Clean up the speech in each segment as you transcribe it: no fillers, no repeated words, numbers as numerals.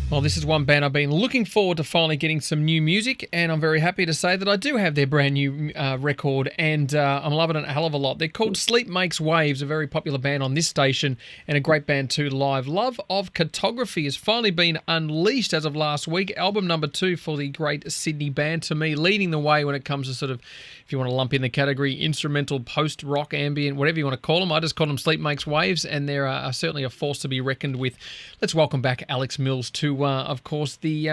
Well, this is one band I've been looking forward to finally getting some new music, and I'm very happy to say that I do have their brand new record, and I'm loving it a hell of a lot. They're called Sleep Makes Waves, a very popular band on this station, and a great band too live. Love of Cartography has finally been unleashed as of last week. Album number 2 for the great Sydney band, to me, leading the way when it comes to sort of, if you want to lump in the category, instrumental, post-rock, ambient, whatever you want to call them. I just call them Sleep Makes Waves, and they're certainly a force to be reckoned with. Let's welcome back Alex Mills to, of course, the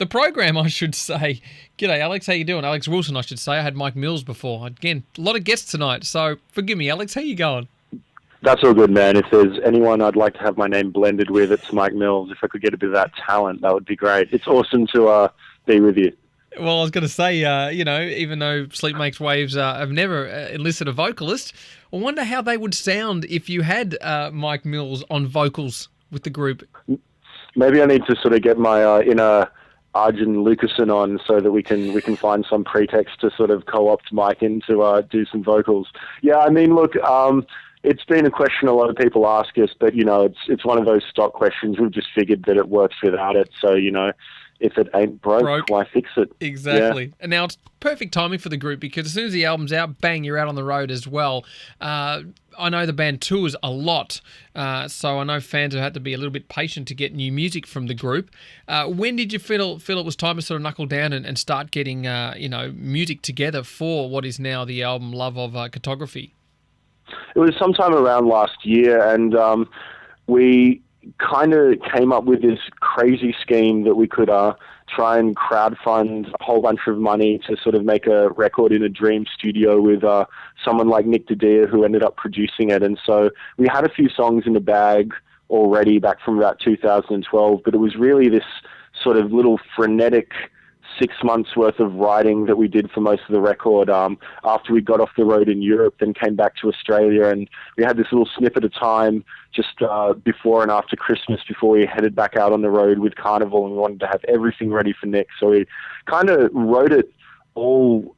program, I should say. G'day, Alex. How you doing? Alex Wilson, I should say. I had Mike Mills before. Again, a lot of guests tonight, so forgive me, Alex. How you going? That's all good, man. If there's anyone I'd like to have my name blended with, it's Mike Mills. If I could get a bit of that talent, that would be great. It's awesome to be with you. Well, I was going to say, even though Sleep Makes Waves have never enlisted a vocalist, I wonder how they would sound if you had Mike Mills on vocals with the group. Maybe I need to sort of get my inner Arjun Lucasen on so that we can find some pretext to sort of co-opt Mike in to do some vocals. Yeah, I mean, look, it's been a question a lot of people ask us, but, it's one of those stock questions. We've just figured that it works without it, so, if it ain't broke, why fix it? Exactly. Yeah. And now it's perfect timing for the group because as soon as the album's out, bang, you're out on the road as well. I know the band tours a lot, so I know fans have had to be a little bit patient to get new music from the group. When did you feel it was time to sort of knuckle down and start getting music together for what is now the album Love of Cartography? It was sometime around last year, and we kind of came up with this crazy scheme that we could try and crowdfund a whole bunch of money to sort of make a record in a dream studio with someone like Nick Dedea, who ended up producing it. And so we had a few songs in the bag already back from about 2012, but it was really this sort of little frenetic 6 months worth of writing that we did for most of the record after we got off the road in Europe, then came back to Australia, and we had this little snippet of time just before and after Christmas before we headed back out on the road with Carnival, and we wanted to have everything ready for Nick. So we kind of wrote it all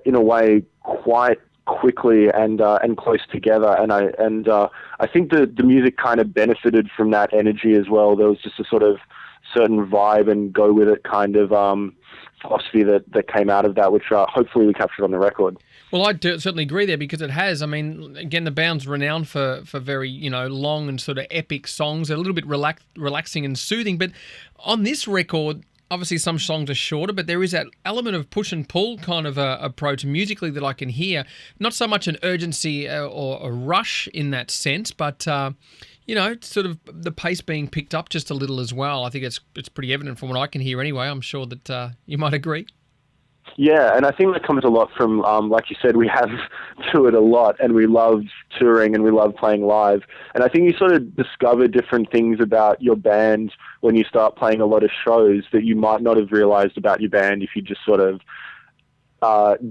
in a way quite quickly and close together, and I think the music kind of benefited from that energy as well. There was just a sort of certain vibe and go with it kind of philosophy that came out of that, which hopefully we captured on the record. Well, I certainly agree there because it has. I mean, again, the band's renowned for very, long and sort of epic songs. They're a little bit relaxing and soothing. But on this record, obviously some songs are shorter, but there is that element of push and pull kind of approach musically that I can hear. Not so much an urgency or a rush in that sense, but sort of the pace being picked up just a little as well. I think it's pretty evident from what I can hear anyway. I'm sure that you might agree. Yeah, and I think that comes a lot from, like you said, we have toured a lot and we love touring and we love playing live. And I think you sort of discover different things about your band when you start playing a lot of shows that you might not have realized about your band if you just sort of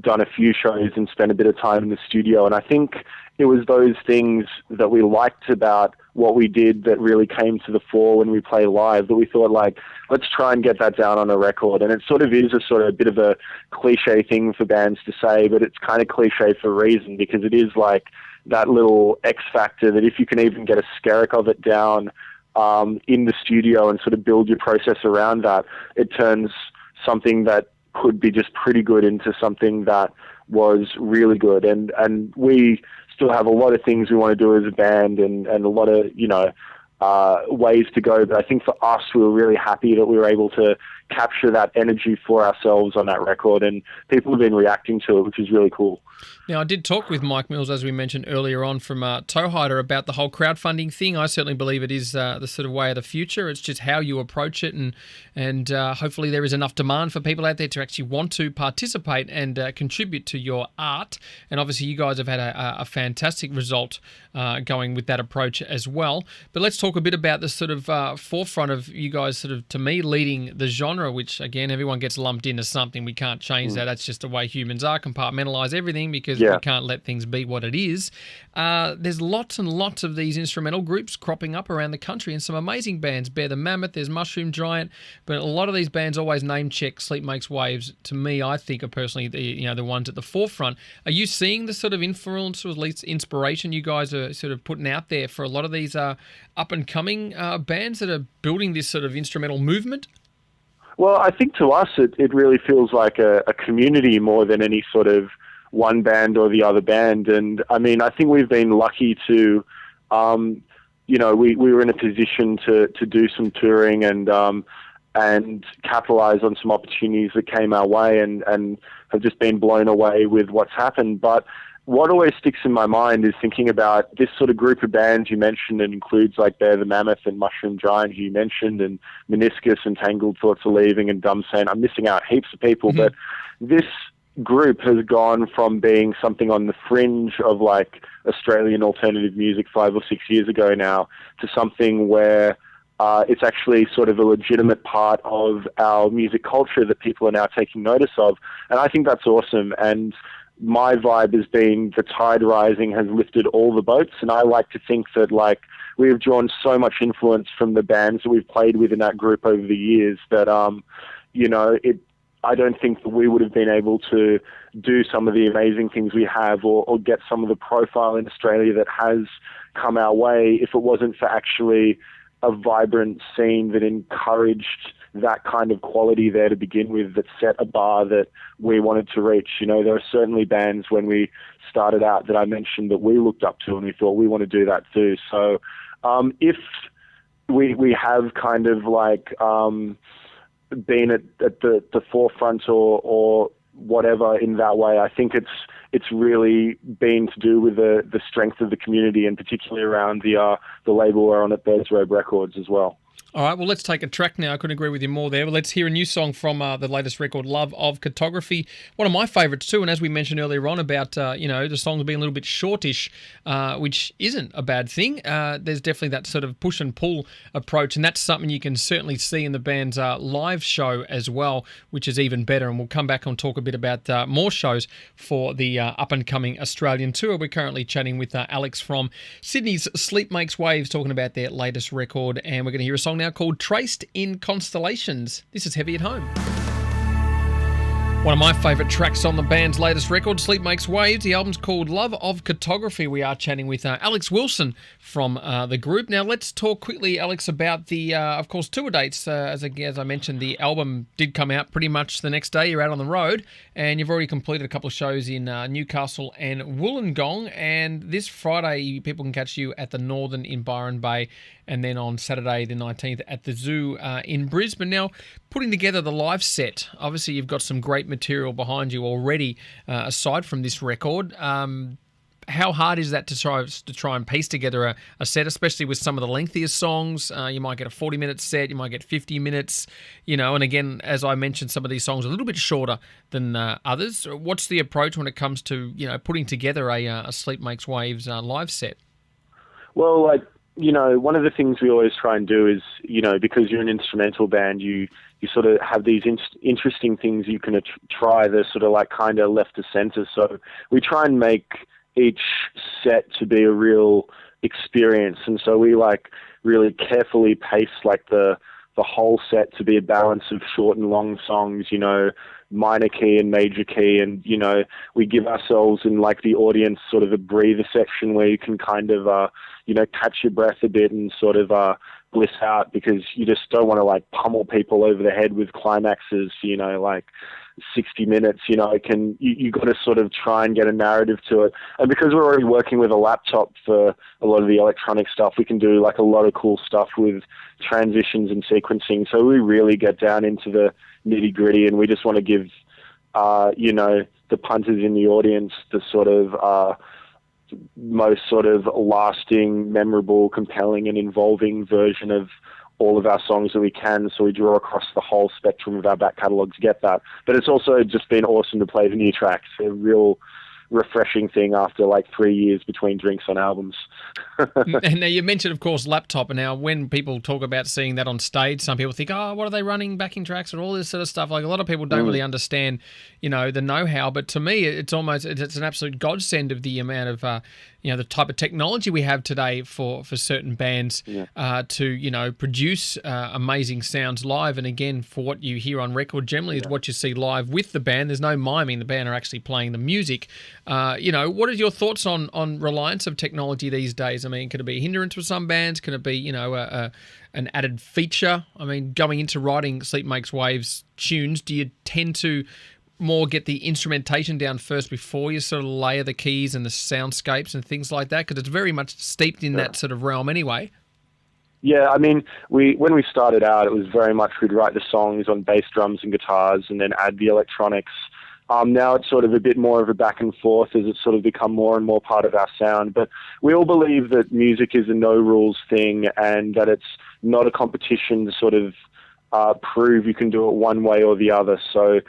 done a few shows and spent a bit of time in the studio. And I think it was those things that we liked about what we did that really came to the fore when we play live, that we thought, like, let's try and get that down on a record. And it sort of is a bit of a cliche thing for bands to say, but it's kind of cliche for a reason, because it is like that little X factor that if you can even get a skerrick of it down in the studio and sort of build your process around that, it turns something that could be just pretty good into something that was really good. And we still have a lot of things we want to do as a band and a lot of, ways to go. But I think for us, we were really happy that we were able to capture that energy for ourselves on that record, and people have been reacting to it, which is really cool. Now, I did talk with Mike Mills, as we mentioned earlier on, from Towhider about the whole crowdfunding thing. I certainly believe it is the sort of way of the future. It's just how you approach it, and hopefully there is enough demand for people out there to actually want to participate and contribute to your art. And obviously you guys have had a fantastic result going with that approach as well. But let's talk a bit about the sort of forefront of you guys sort of, to me, leading the genre, which, again, everyone gets lumped into something. We can't change that. That's just the way humans are, compartmentalize everything because we can't let things be what it is. There's lots and lots of these instrumental groups cropping up around the country, and some amazing bands. Bear the Mammoth, there's Mushroom Giant, but a lot of these bands always name check Sleep Makes Waves. To me, I think are personally the ones at the forefront. Are you seeing the sort of influence, or at least inspiration, you guys are sort of putting out there for a lot of these up and coming bands that are building this sort of instrumental movement? Well, I think to us it really feels like a community more than any sort of one band or the other band. And I mean, I think we've been lucky to, we were in a position to do some touring and capitalize on some opportunities that came our way, and have just been blown away with what's happened. But what always sticks in my mind is thinking about this sort of group of bands you mentioned, and includes like Bear the Mammoth and Mushroom Giant, who you mentioned, and Meniscus and Tangled Thoughts of Leaving and Dumb Sand. I'm missing out heaps of people, but this group has gone from being something on the fringe of like Australian alternative music 5 or 6 years ago now, to something where it's actually sort of a legitimate part of our music culture that people are now taking notice of. And I think that's awesome. And my vibe has been the tide rising has lifted all the boats. And I like to think that like we've drawn so much influence from the bands that we've played with in that group over the years that, I don't think that we would have been able to do some of the amazing things we have, or get some of the profile in Australia that has come our way, if it wasn't for actually a vibrant scene that encouraged that kind of quality there to begin with, that set a bar that we wanted to reach. You know, there are certainly bands when we started out that I mentioned that we looked up to and we thought we want to do that too. So if we have kind of like been at the forefront or whatever in that way, I think it's really been to do with the strength of the community, and particularly around the label we're on at Birds Road Records as well. All right, well, let's take a track now. I couldn't agree with you more there. But let's hear a new song from the latest record, Love of Cartography. One of my favourites too, and as we mentioned earlier on about, the songs being a little bit shortish, which isn't a bad thing. There's definitely that sort of push and pull approach, and that's something you can certainly see in the band's live show as well, which is even better. And we'll come back and talk a bit about more shows for the up-and-coming Australian tour. We're currently chatting with Alex from Sydney's Sleep Makes Waves, talking about their latest record, and we're going to hear a song now called Traced in Constellations. This is Heavy at Home. One of my favourite tracks on the band's latest record, Sleep Makes Waves. The album's called Love of Cartography. We are chatting with Alex Wilson from the group. Now, let's talk quickly, Alex, about the, of course, tour dates. As I mentioned, the album did come out pretty much the next day. You're out on the road, and you've already completed a couple of shows in Newcastle and Wollongong. And this Friday, people can catch you at the Northern in Byron Bay, and then on Saturday the 19th at the Zoo in Brisbane. Now, putting together the live set, obviously you've got some great material behind you already, aside from this record. How hard is that to try and piece together a set, especially with some of the lengthier songs? You might get a 40-minute set, you might get 50 minutes, and again, as I mentioned, some of these songs are a little bit shorter than others. What's the approach when it comes to, putting together a Sleep Makes Waves live set? Well, one of the things we always try and do is, because you're an instrumental band, you sort of have these interesting things you can try. They're sort of like kind of left to center. So we try and make each set to be a real experience. And so we really carefully pace the whole set to be a balance of short and long songs, minor key and major key. And, we give ourselves in the audience sort of a breather section where you can kind of, catch your breath a bit and sort of bliss out, because you just don't want to pummel people over the head with climaxes, 60 minutes, you got to sort of try and get a narrative to it. And because we're already working with a laptop for a lot of the electronic stuff, we can do a lot of cool stuff with transitions and sequencing. So we really get down into the nitty gritty, and we just want to give, the punters in the audience the sort of, most sort of lasting, memorable, compelling and involving version of all of our songs that we can. So we draw across the whole spectrum of our back catalogue to get that. But it's also just been awesome to play the new tracks. A real refreshing thing after 3 years between drinks on albums. And now you mentioned, of course, laptop. And now when people talk about seeing that on stage, some people think, oh, what are they running, backing tracks and all this sort of stuff? A lot of people don't really understand, the know-how. But to me, it's an absolute godsend of the amount of, the type of technology we have today for certain bands to, produce amazing sounds live. And again, for what you hear on record generally is what you see live with the band. There's no miming. The band are actually playing the music. What are your thoughts on reliance of technology these days? I mean, could it be a hindrance for some bands? Can it be, an added feature? I mean, going into writing Sleep Makes Waves tunes, do you tend to more get the instrumentation down first before you sort of layer the keys and the soundscapes and things like that? Because it's very much steeped in that sort of realm anyway. Yeah, I mean, when we started out, it was very much we'd write the songs on bass drums and guitars and then add the electronics. Now it's sort of a bit more of a back and forth as it's sort of become more and more part of our sound. But we all believe that music is a no-rules thing and that it's not a competition to sort of prove you can do it one way or the other. So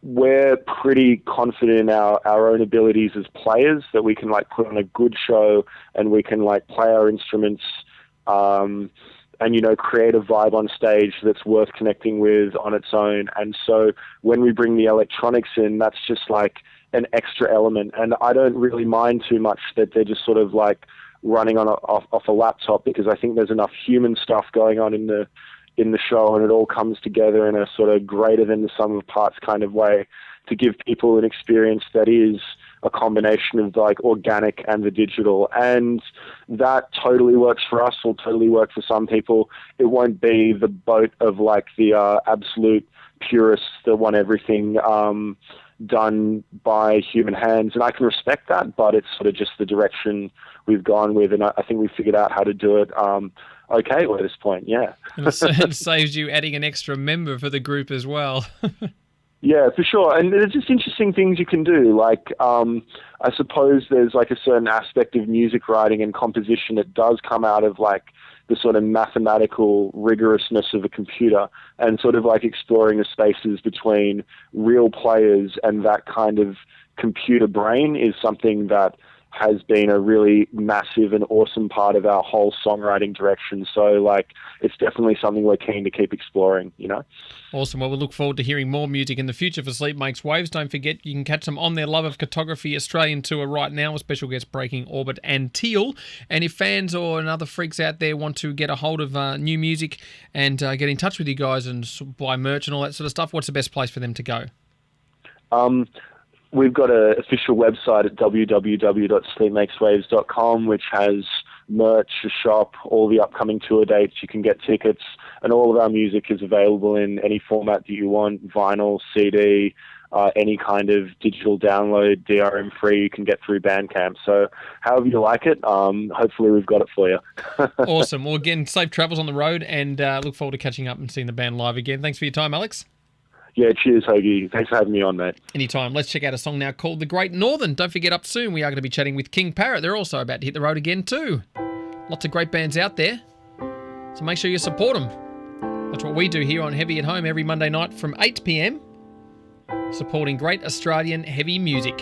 we're pretty confident in our own abilities as players, that we can like put on a good show and we can like play our instruments and create a vibe on stage that's worth connecting with on its own. And so when we bring the electronics in, that's just like an extra element. And I don't really mind too much that they're just sort of like running off a laptop, because I think there's enough human stuff going on in the show, and it all comes together in a sort of greater than the sum of parts kind of way to give people an experience that is a combination of like organic and the digital. And that totally works for us, will totally work for some people. It won't be the boat of like the absolute purists that want everything done by human hands. And I can respect that, but it's sort of just the direction we've gone with. And I think we figured out how to do it okay at this point, yeah. And it saves you adding an extra member for the group as well. Yeah, for sure. And there's just interesting things you can do. Like, I suppose there's like a certain aspect of music writing and composition that does come out of like the sort of mathematical rigorousness of a computer, and sort of like exploring the spaces between real players and that kind of computer brain is something that has been a really massive and awesome part of our whole songwriting direction. So like, it's definitely something we're keen to keep exploring, Awesome. Well, we'll look forward to hearing more music in the future for Sleep Makes Waves. Don't forget, you can catch them on their Love of Cartography Australian tour right now with special guests Breaking Orbit and Teal. And if fans or other freaks out there want to get a hold of new music and get in touch with you guys and buy merch and all that sort of stuff, what's the best place for them to go? We've got an official website at www.sleepmakeswaves.com, which has merch, a shop, all the upcoming tour dates. You can get tickets, and all of our music is available in any format that you want: vinyl, CD, any kind of digital download, DRM free. You can get through Bandcamp. So however you like it, hopefully we've got it for you. Awesome. Well, again, safe travels on the road, and look forward to catching up and seeing the band live again. Thanks for your time, Alex. Yeah, cheers, Hoagie. Thanks for having me on, mate. Anytime. Let's check out a song now called The Great Northern. Don't forget, up soon, we are going to be chatting with King Parrot. They're also about to hit the road again too. Lots of great bands out there, so make sure you support them. That's what we do here on Heavy at Home every Monday night from 8 p.m, supporting great Australian heavy music.